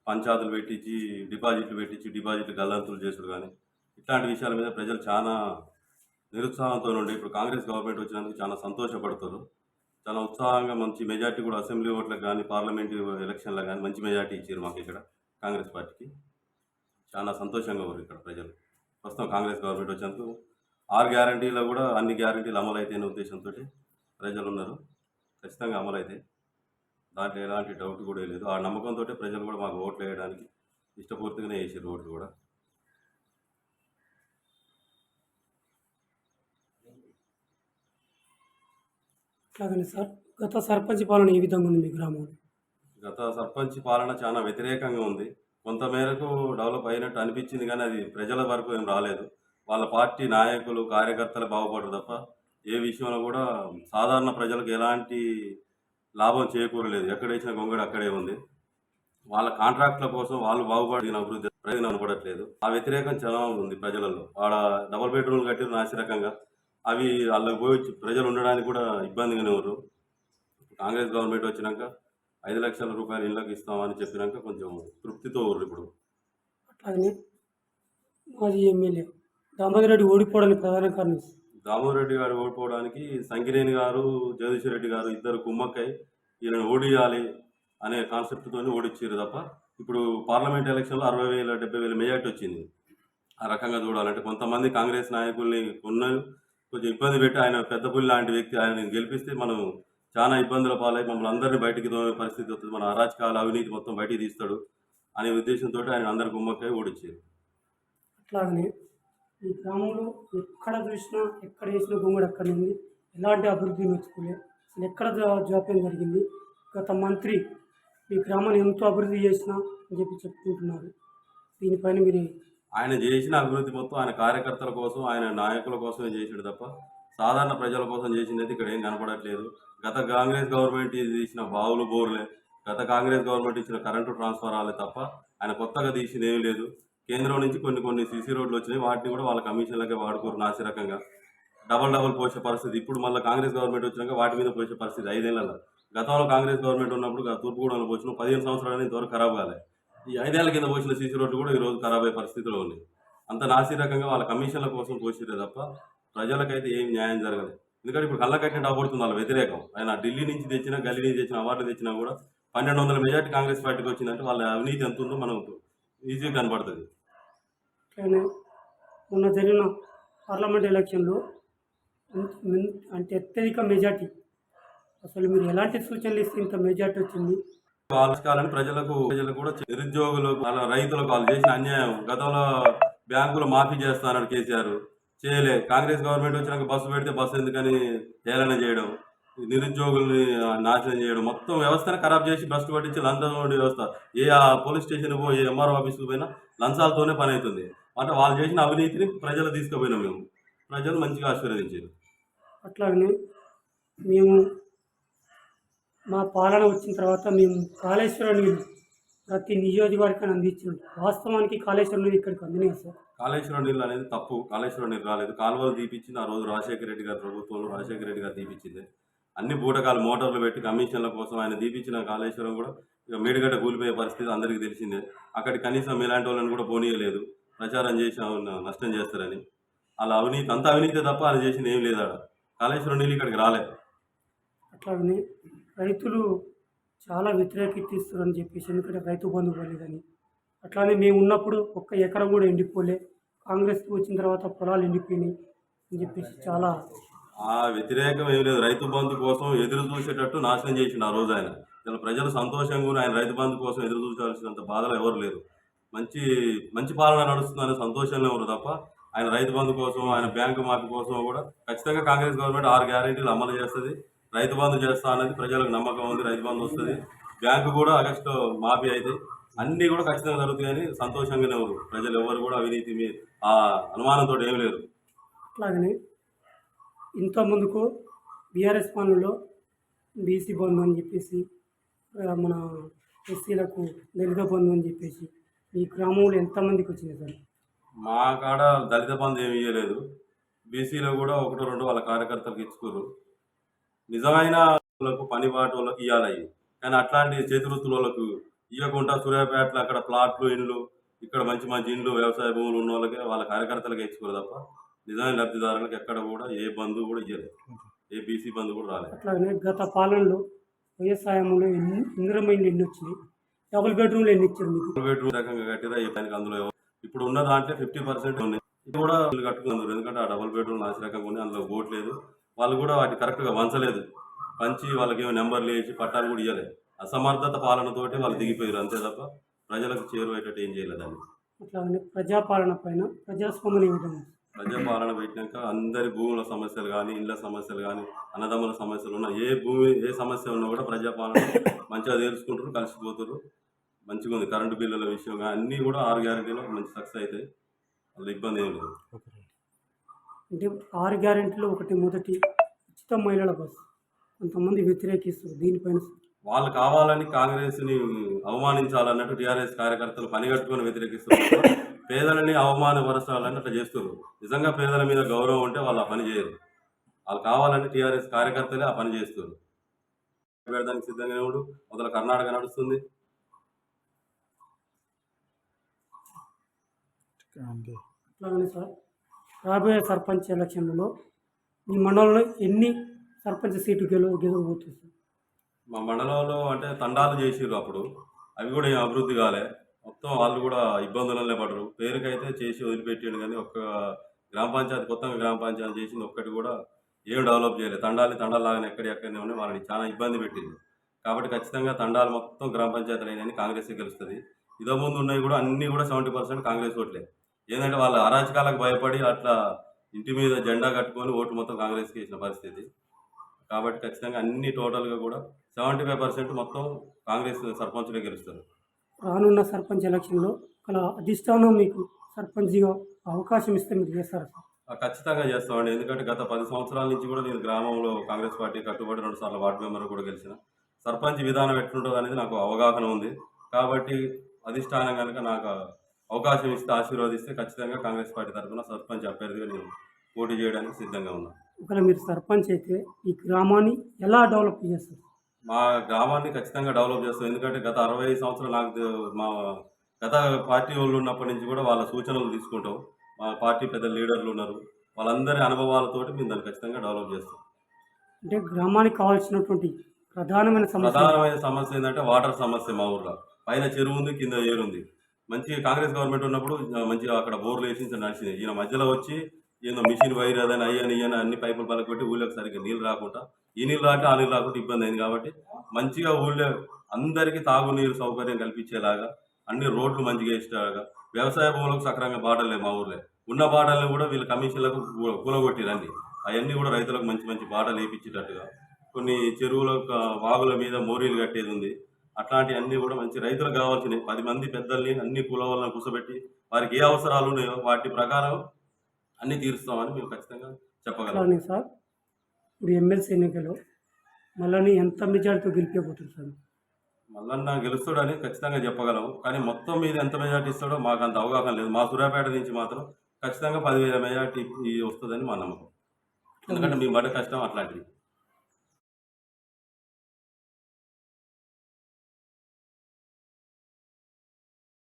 పంచాదులు పెట్టించి, డిపాజిట్లు గల్లంతులు చేసుడు గానీ, ఇట్లాంటి విషయాల మీద ప్రజలు చాలా నిరుత్సాహంతోనుండి ఇప్పుడు కాంగ్రెస్ గవర్నమెంట్ వచ్చినందుకు చాలా సంతోషపడుతుర్రు. చాలా ఉత్సాహంగా మంచి మెజార్టీ కూడా అసెంబ్లీ ఓట్లకు గానీ, పార్లమెంటు ఎలక్షన్‌లో గానీ మంచి మెజార్టీ ఇచ్చిర్రు మాకిక్కడ కాంగ్రెస్ పార్టీకి. చాలా సంతోషంగా ఉర్రు ఇక్కడ ప్రజలు. ప్రస్తుతం కాంగ్రెస్ గవర్నమెంట్ వచ్చినందుకు 6 గ్యారంటీలో గూడా అన్ని గ్యారంటీలు అమలైతాయనే ఉద్దేశంతోటి ప్రజలున్నారు. ఖచ్చితంగా అమలైతాయి. దాంట్లో ఎలాంటి డౌట్ గూడా లేదు. ఆ నమ్మకంతోటే ప్రజలు గూడా మాకు ఓట్లేయడానికి ఇష్టపూర్తిగానే ఏసిర్రు ఓట్లు గూడా. అట్లాగనే సార్ గత సర్పంచ్ పాలన ఏ విధంగా ఉంది మీ గ్రామంలో? గత సర్పంచ్ పాలన చాలా వ్యతిరేకంగా ఉంది. కొంత మేరకు డెవలప్ అయినట్టు అనిపించింది గానీ, అది ప్రజల వరకు ఏం రాలేదు. వాళ్ళ పార్టీ నాయకులు, కార్యకర్తలు బాగుపడరు తప్ప, ఏ విషయంలో గూడా సాధారణ ప్రజలకు ఎలాంటి లాభం చేకూరలేదు. ఎక్కడేసిన గొంగడి అక్కడే ఉంది. వాళ్ళ కాంట్రాక్ట్‌ల కోసం వాళ్ళు బాగుపడిన అభివృద్ధి ప్రయోజనం కనపడట్లేదు. ఆ వ్యతిరేకం చాలా ఉంది ప్రజలలో. ఆడ డబుల్ బెడ్‌రూమ్‌లు కట్టిర్రు నాసిరకంగా. అవి ఆళ్ళకి పోయి ప్రజలు ఉండడానికి కూడా ఇబ్బందిగానే ఉర్రు. కాంగ్రెస్ గవర్నమెంట్ వచ్చినంక రూ. 5,00,000 ఇళ్ళకి ఇస్తామని చెప్పినంక కొంచెం తృప్తితో ఉర్రిప్పుడు. అట్లాగనే మాజీ ఎమ్మెల్యే దామోదర్ రెడ్డి ఓడిపోవడానికి ప్రధాన కారణం దామోదర్ రెడ్డి గారు ఓడిపోవడానికి సంగినేని గారు, జగదీశ్వర్ రెడ్డి గారు ఇద్దరు కుమ్మక్కై ఈయనను ఓడియాలి అనే కాన్సెప్ట్‌తోని ఓడిచ్చిర్రు తప్ప, ఇప్పుడు పార్లమెంట్ ఎలక్షన్‌లో 60,000, 70,000 మెజార్టీ వచ్చింది. ఆ రకంగా చూడాలంటే కొంతమంది కాంగ్రెస్ నాయకుల్ని కొన్నారు. కొంచెం ఇబ్బంది పెట్టి ఆయన పెద్ద పులి లాంటి వ్యక్తి ఆయనని గెలిపిస్తే మనం చాలా ఇబ్బందుల పాలై మమ్మల్ని అందరినీ బయటికి తోమే పరిస్థితి వస్తది. మన అరాచకాలు, అవినీతి మొత్తం బయటికి తీస్తాడు అనే ఉద్దేశంతోటి ఆయన అందరు కుమ్మక్కై ఓడిచ్చారు. అట్లాగనే ఈ గ్రామంలో ఎక్కడ చూసినా, ఎక్కడ వేసిన గొంగడి అక్కడనే ఉంది. ఎలాంటి అభివృద్ధి నోచుకోలే. అసలు ఎక్కడ జాప్యం జరిగింది. గత మంత్రి మీ గ్రామాన్ని ఎంతో అభివృద్ధి చేసినా అని చెప్పి చెప్పుకుంటున్నారు. దీనిపైన మీరు ఆయన చేసిన అభివృద్ధి మొత్తం ఆయన కార్యకర్తల కోసం, ఆయన నాయకుల కోసమే చేసాడు తప్ప, సాధారణ ప్రజల కోసం చేసిందైతే ఇక్కడ ఏం కనపడట్లేదు. గత కాంగ్రెస్ గవర్నమెంట్ తీసిన బావులు, బోర్లే, గత కాంగ్రెస్ గవర్నమెంట్ ఇచ్చిన కరెంటు ట్రాన్స్‌ఫారాలే తప్ప, ఆయన కొత్తగా తీసిందేమీ లేదు. కేంద్రం నుంచి కొన్ని సీసీ రోడ్లు వచ్చినాయి. వాటిని కూడా వాళ్ళ కమిషన్లకే వాడుకోరు నాసిరకంగా. డబుల్ పోసే పరిస్థితి. ఇప్పుడు మళ్ళీ కాంగ్రెస్ గవర్నమెంట్ వచ్చినాక వాటి మీద పోసే పరిస్థితి 5 ఏళ్లలో. గతంలో కాంగ్రెస్ గవర్నమెంట్ ఉన్నప్పుడు తూర్పుగూడెంలో పోసినాం 15 సంవత్సరాలు ఇంతవరకు ఖరాబ్ కాలే. ఈ 5 ఏళ్ల కింద పోసిన సీసీ రోడ్లు కూడా ఈరోజు ఖరాబ్ అయ్యే పరిస్థితిలో ఉన్నాయి. అంత నాసిరకంగా వాళ్ళ కమిషన్ల కోసం పోసిర్రే తప్ప ప్రజలకైతే ఏం న్యాయం జరగలేదు. ఎందుకంటే ఇప్పుడు కళ్ళకట్టినట్టు అవపడుతుంది వాళ్ళ వ్యతిరేకం. ఆయన ఢిల్లీ నుంచి తెచ్చినా, గల్లీ నుంచి తెచ్చిన అవార్డులు తెచ్చినా కూడా 1,200 మెజార్టీ కాంగ్రెస్ పార్టీకి వచ్చిందంటే వాళ్ళ అవినీతి ఎంత ఉందో మనకు ఈజీగా కనపడుతుంది. అట్లనే మొన్న జరిగిన పార్లమెంట్ ఎలక్షన్లో అంటే అత్యధిక మెజార్టీ అసలు మీరు ఎలాంటి సూచనలు ఇస్తే ఇంత మెజార్టీ వచ్చింది? ఆలోచించాలని ప్రజలు కూడా నిరుద్యోగులు, వాళ్ళ రైతులకు వాళ్ళు చేసిన అన్యాయం. గతంలో బ్యాంకులు మాఫీ చేస్తానన్నాడు కేసీఆర్, చేయలే. కాంగ్రెస్ గవర్నమెంట్ వచ్చినాక బస్సు పెడితే బస్సు ఎందుకని హేళన చేయడం, నిరుద్యోగుల్ని నాశనం చేయడం, మొత్తం వ్యవస్థను ఖరాబ్ చేసి భ్రష్టు పట్టించి లంచం వ్యవస్థ. పోలీస్ స్టేషన్ ఏ ఎంఆర్ఓ ఆఫీస్కి పోయినా లంచాలతోనే పని అవుతుంది. అంటే వాళ్ళు చేసిన అవినీతిని ప్రజలు తీసుకుపోయినాం మేము. ప్రజలు మంచిగా ఆశీర్వదించారు. అట్లాగనే మేము మా పాలన వచ్చిన తర్వాత మేము కాళేశ్వరం నీళ్ళు ప్రతి నియోజకవర్గాన్ని అందించినాం. వాస్తవానికి కాళేశ్వరం నీళ్ళు ఇక్కడికి అందినాయి సార్. కాళేశ్వరం నీళ్ళు అనేది తప్పు. కాళేశ్వరం నీళ్ళు రాలేదు. కాలువలు తీపిచ్చింది ఆ రోజు రాజశేఖర రెడ్డి గారి ప్రభుత్వంలో రాజశేఖర రెడ్డి గారు తీపిచ్చింది. అన్ని బూటకాలు మోటార్లు పెట్టి కమిషన్ల కోసం ఆయన తీపిచ్చిన కాళేశ్వరం కూడా ఇక మేడిగడ్డ కూలిపోయే పరిస్థితి అందరికీ తెలిసిందే. అక్కడి కనీసం ఇలాంటి వాళ్ళని కూడా పోనీయలేదు. ప్రచారం చేసి నష్టం చేస్తారని. అలా అవినీతి అంత అవినీతే తప్ప ఆయన చేసింది ఏం లేదు ఆడ. కాళేశ్వరం నీళ్ళు ఇక్కడికి రాలేదు. అట్లాగనే రైతులు చాలా వ్యతిరేకిస్తున్నారని చెప్పేసి, ఎందుకంటే రైతు బంధు పోలేదని. అట్లానే మేము ఉన్నప్పుడు ఒక్క ఎకరం కూడా ఎండిపోలే. కాంగ్రెస్ వచ్చిన తర్వాత పొలాలు ఎండిపోయినాయి అని చెప్పేసి చాలా ఆ వ్యతిరేకం ఏం లేదు. రైతు బంధు కోసం ఎదురు చూసేటట్టు నాశనం చేసిండు ఆ రోజు ఆయన. ఇలా ప్రజలు సంతోషంగా ఉన్న ఆయన రైతు బంధు కోసం ఎదురు చూసాల్సినంత బాధలు ఎవరు లేరు. మంచి మంచి పాలన నడుస్తుందనే సంతోషంలో ఉన్నారు తప్ప, ఆయన రైతు బంధు కోసం, ఆయన బ్యాంకు మాఫీ కోసం కూడా ఖచ్చితంగా కాంగ్రెస్ గవర్నమెంట్ 6 గ్యారెంటీలు అమలు చేస్తుంది. రైతు బంధు చేస్తా అనేది ప్రజలకు నమ్మకం ఉంది. రైతు బంధు వస్తుంది. బ్యాంకు కూడా ఆగస్టులో మాఫీ అయితే అన్నీ కూడా ఖచ్చితంగా జరుగుతాయని సంతోషంగానే ఉన్నారు. ప్రజలు ఎవరు కూడా అవినీతి ఆ అనుమానంతో ఏం లేరు. అట్లాగనే ఇంత ముందుకు బీఆర్ఎస్ పాలనలో బీసీ బంధు అని చెప్పేసి, మన ఎస్సీలకు దళిత బంధు అని చెప్పేసి ఈ గ్రామంలో ఎంతమందికి వచ్చినాయి సార్? మా కాడ దళిత బంధు ఏమి ఇవ్వలేదు. బీసీలో కూడా 1, 2 వాళ్ళ కార్యకర్తలకు ఇచ్చుకోరు. నిజమైన వాళ్ళకు పనిబాటు వాళ్ళకి ఇవ్వాలి. కానీ అట్లాంటి చేతి వృత్తుల వాళ్ళకు ఇవ్వకుండా సూర్యాపేటలో అక్కడ ప్లాట్లు ఇండ్లు ఇక్కడ మంచి మంచి ఇండ్లు వ్యవసాయ భూములు ఉన్న వాళ్ళకే వాళ్ళ కార్యకర్తలకే ఇచ్చుకోరు తప్ప నిజమైన లబ్ధిదారులకు ఎక్కడ కూడా ఏ బంధువు కూడా ఇవ్వలేదు, ఏ బీసీ బంధువు కూడా రాలేదు. అట్లాగనే గత పాలనలో వ్యవసాయంలో ఇందిరమైండ్లు ఎన్ని వచ్చినాయి, డబుల్ బెడ్రూమ్లు ఎన్ని ఇచ్చారు మీకు? డబుల్ బెడ్రూమ్ రకంగా కట్టిరా ఈ పనికి అందులో ఇప్పుడు ఉన్న దాంట్లో 50% ఉన్నాయి. ఇది కూడా వీళ్ళు కట్టుకున్నారు, ఎందుకంటే ఆ డబుల్ బెడ్రూమ్ నాసి రకంగా ఉంది, అందులో ఓట్ లేదు. వాళ్ళు కూడా వాటి కరెక్ట్గా వంచలేదు, పంచి వాళ్ళకి ఏమో నెంబర్లు వేసి పట్టాలు కూడా ఇవ్వలేదు. అసమర్థత పాలనతోటి వాళ్ళు దిగిపోయారు అంతే తప్ప ప్రజలకు చేరువయ్యేటట్టు ఏం చేయలేదండి. అట్లాగనే ప్రజాపాలన పైన ప్రజాస్పందన ఏ విధంగా ఉంది? ప్రజాపాలన పెట్టినాక అందరి భూముల సమస్యలు కానీ ఇళ్ళ సమస్యలు కానీ అన్నదమ్ముల సమస్యలు ఉన్నా ఏ సమస్య ఉన్నా కూడా ప్రజాపాలన మంచిగా తెలుసుకుంటారు, కలిసిపోతారు. మంచిగా ఉంది. కరెంటు బిల్లుల విషయం కానీ అన్నీ కూడా 6 గ్యారెంటీలో మంచి సక్సెస్ అవుతాయి, వాళ్ళ ఇబ్బంది ఏం లేదు. అంటే 6 గ్యారెంటీలో ఒకటి మొదటి ఉచిత మహిళల బస్సు కొంతమంది వ్యతిరేకిస్తారు, దీనిపైన వాళ్ళు కావాలని కాంగ్రెస్ని అవమానించాలన్నట్టు టీఆర్ఎస్ కార్యకర్తలు పనిగట్టుకొని వ్యతిరేకిస్తున్నారు. పేదలని అవమానపరచాలని అట్లా చేస్తున్నారు. నిజంగా పేదల మీద గౌరవం ఉంటే వాళ్ళు ఆ పని చేయరు. వాళ్ళు కావాలని టీఆర్ఎస్ కార్యకర్తలే ఆ పని చేస్తున్నారు. పెడడానికి సిద్ధంగానే ఉండు. మొదలు కర్ణాటక నడుస్తుంది. అట్లాగనే సార్ రాబోయే సర్పంచ్ ఎలక్షన్లలో మీ మండలంలో ఎన్ని సర్పంచ్ సీటు గెలవబోతుంది సార్? మా మండలంలో అంటే తండాలు చేసిర్రు అప్పుడు, అవి కూడా ఏం అభివృద్ధి కాలే. మొత్తం వాళ్ళు కూడా ఇబ్బందులనే పడరు. పేరుకైతే చేసి వదిలిపెట్టాడు కానీ ఒక్క గ్రామ పంచాయతీ కొత్తగా గ్రామ పంచాయతీ చేసింది ఒక్కటి కూడా ఏం డెవలప్ చేయలేదు. తండాలాగానే ఎక్కడెక్కడనే ఉన్నాయి, వాళ్ళని చాలా ఇబ్బంది పెట్టింది. కాబట్టి ఖచ్చితంగా తండాలు మొత్తం గ్రామ పంచాయతీలు అయినాయని కాంగ్రెస్ గెలుస్తుంది. ఇదో ముందు ఉన్నాయి కూడా అన్నీ కూడా 70% కాంగ్రెస్ ఓట్లే. ఏంటంటే వాళ్ళ అరాచకాలకు భయపడి అట్లా ఇంటి మీద జెండా కట్టుకొని ఓటు మొత్తం కాంగ్రెస్కి వేసిన పరిస్థితి. కాబట్టి ఖచ్చితంగా అన్ని టోటల్గా కూడా 75% మొత్తం కాంగ్రెస్ సర్పంచులే గెలుస్తారు. రానున్న సర్పంచ్ ఎలక్షన్లో అలా అధిష్టానం మీకు సర్పంచ్గా అవకాశం ఇస్తే మీరు చేస్తారా సార్? ఖచ్చితంగా చేస్తామండి. ఎందుకంటే గత 10 సంవత్సరాల నుంచి కూడా నేను గ్రామంలో కాంగ్రెస్ పార్టీ కట్టుబడి 2 సార్లు వార్డు మెంబర్ కూడా గెలిచిన. సర్పంచ్ విధానం ఎట్లుంటుంది అనేది నాకు అవగాహన ఉంది. కాబట్టి అధిష్టానం కనుక నాకు అవకాశం ఇస్తే ఆశీర్వదిస్తే ఖచ్చితంగా కాంగ్రెస్ పార్టీ తరఫున సర్పంచ్ అభ్యర్థిగా నేను పోటీ చేయడానికి సిద్ధంగా ఉన్నాను. ఒకవేళ మీరు సర్పంచ్ అయితే ఈ గ్రామాన్ని ఎలా డెవలప్ చేస్తారు? మా గ్రామాన్ని ఖచ్చితంగా డెవలప్ చేస్తాం. ఎందుకంటే గత 60 సంవత్సరాలు మా గత పార్టీ వాళ్ళు ఉన్నప్పటి నుంచి కూడా వాళ్ళ సూచనలు తీసుకుంటాం. మా పార్టీ పెద్ద లీడర్లు ఉన్నారు, వాళ్ళందరి అనుభవాలతోటి మేము దాన్ని ఖచ్చితంగా డెవలప్ చేస్తాం. అంటే గ్రామానికి కావాల్సినటువంటి ప్రధానమైన సమస్య ఏంటంటే వాటర్ సమస్య. మా ఊర్లో పైన చెరువు ఉంది, కింద ఏరుంది. మంచి కాంగ్రెస్ గవర్నమెంట్ ఉన్నప్పుడు మంచిగా అక్కడ బోర్లు వేసి నడిచినాయి. ఈయన మధ్యలో వచ్చి ఏదో మిషన్ వైర్ అదని అయ్యని అన్ని పైపులు పలకొట్టి ఊళ్ళోకి సరిగ్గా నీళ్ళు రాకుండా, ఈ నీళ్ళు రాక ఆ నీళ్ళు రాకుండా ఇబ్బంది అయింది. కాబట్టి మంచిగా ఊళ్ళో అందరికీ తాగునీరు సౌకర్యం కల్పించేలాగా అన్ని రోడ్లు మంచిగా వేసేలాగా వ్యవసాయ భూములకు సక్రమంగా బాటలు మా ఊర్లో ఉన్న బాటలను కూడా వీళ్ళు కమిషన్లకు కూలగొట్టిరండి. అవన్నీ కూడా రైతులకు మంచి మంచి బాటలు వేయించేటట్టుగా కొన్ని చెరువుల వాగుల మీద మోరీలు కట్టేది ఉంది. అట్లాంటివన్నీ కూడా మంచి రైతులకు కావాల్సినవి 10 మంది పెద్దల్ని అన్ని కుల వాళ్ళని కూర్చోబెట్టి వారికి ఏ అవసరాలు ఉన్నాయో వాటి ప్రకారం అన్ని తీరుస్తామని మేము ఖచ్చితంగా చెప్పగలం. సార్ ఇప్పుడు ఎమ్మెల్సీ ఎన్నికలో మళ్ళీ ఎంత మెజార్టీతో గెలిపిపోతుంది సార్? మల్లన్న గెలుస్తాడని ఖచ్చితంగా చెప్పగలం, కానీ మొత్తం మీద ఎంత మెజార్టీ ఇస్తాడో మాకు అంత అవగాహన లేదు. మా సూర్యాపేట నుంచి మాత్రం ఖచ్చితంగా 10,000 మెజార్టీ వస్తుందని మా నమ్మకం. ఎందుకంటే మీ బడ కష్టం అట్లాంటివి.